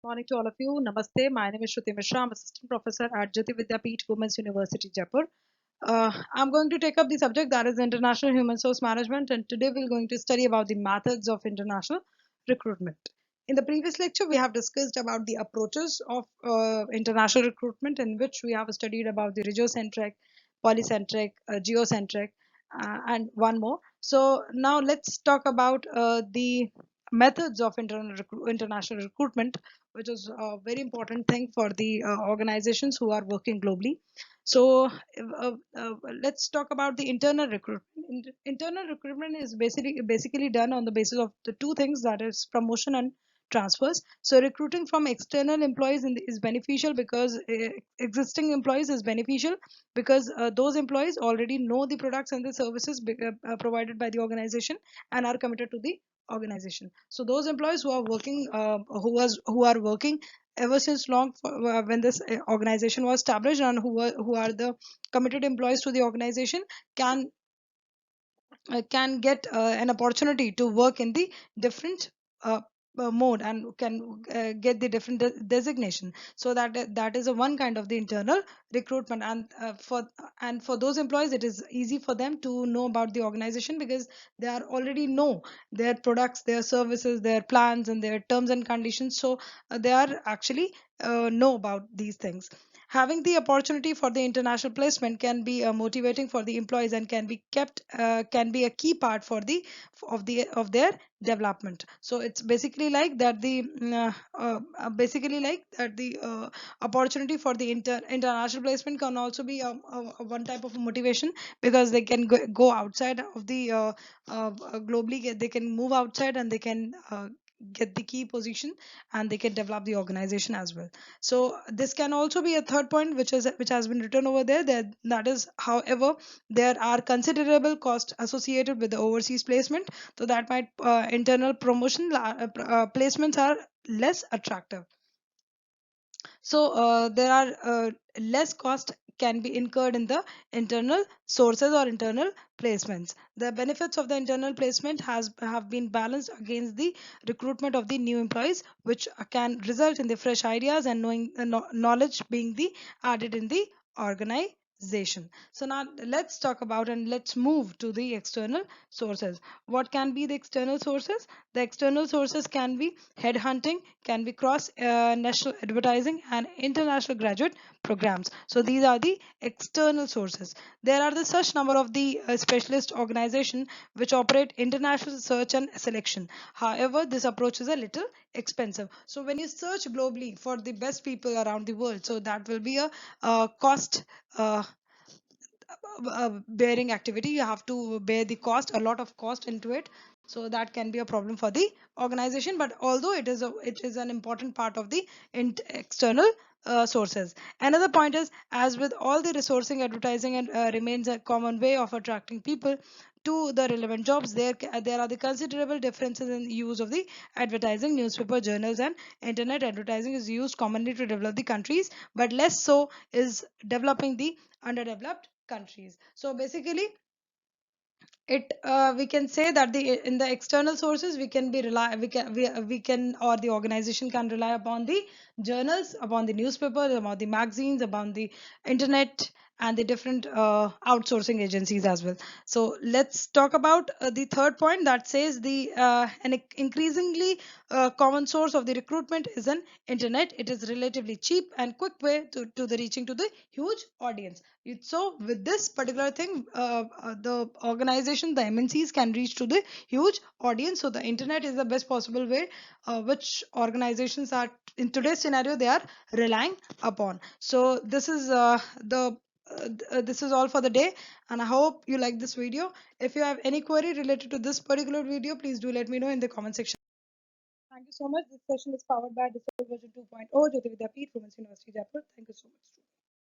Morning to all of you. Namaste. My name is Shruti Mishra. I'm assistant professor at Vidyapeeth Women's University, Jaipur. I'm going to take up the subject that is international human source management, and today we're going to study about the methods of international recruitment. In the previous lecture, we have discussed about the approaches of international recruitment, in which we have studied about the regiocentric, polycentric, geocentric, and one more. So now let's talk about the methods of international recruitment, which is a very important thing for the organizations who are working globally. So let's talk about the internal recruitment. Internal recruitment is basically done on the basis of the two things, that is promotion and transfers. So recruiting from external employees is beneficial because existing employees is beneficial because those employees already know the products and the services provided by the organization and are committed to the organization. So those employees who are working who are working ever since long when this organization was established, and who are the committed employees to the organization, can can get an opportunity to work in the different mode, and can get the different designation. So that is a one kind of the internal recruitment. And for those employees, it is easy for them to know about the organization because they are already know their products, their services, their plans, and their terms and conditions. So they are actually know about these things. Having the opportunity for the international placement can be motivating for the employees, and can be a key part for the of their development. So it's basically like that the basically like that the opportunity for the international placement can also be one type of motivation, because they can go outside of the globally. They can move outside, and they can get the key position, and they can develop the organization as well. So this can also be a third point, which has been written over there, that is, however, there are considerable costs associated with the overseas placement, so that might internal promotion placements are less attractive. So there are less cost can be incurred in the internal sources or internal placements. The benefits of the internal placement have been balanced against the recruitment of the new employees, which can result in the fresh ideas and knowledge being the added in the organization. So now let's talk about, and let's move to the external sources. What can be the external sources? The external sources can be headhunting, can be cross national advertising, and international graduate programs. So these are the external sources. There are the such number of the specialist organization which operate international search and selection. However, this approach is a little expensive. So when you search globally for the best people around the world, so that will be a cost uh, bearing activity. You have to bear the cost, a lot of cost into it. So that can be a problem for the organization, but although it is an important part of the external sources. Another point is, as with all the resourcing, advertising and remains a common way of attracting people to the relevant jobs. There are the considerable differences in use of the advertising. Newspaper, journals, and internet advertising is used commonly to develop the countries, but less so is developing the underdeveloped countries. So basically, it we can say that the in the external sources, we can be rely we can, or the organization can rely upon the journals, upon the newspapers, about the magazines, upon the internet, and the different outsourcing agencies as well. So let's talk about the third point, that says the an increasingly common source of the recruitment is an internet. It is relatively cheap and quick way to the reaching to the huge audience. So with this particular thing, the organization, the MNCs, can reach to the huge audience. So the internet is the best possible way which organizations are, in today's scenario, they are relying upon. So this is all for the day, and I hope you like this video. If you have any query related to this particular video, please do let me know in the comment section. Thank you so much. This session is powered by Digital Version 2.0, Jyoti Vidyapeeth, Women's University, Jaipur. Thank you so much.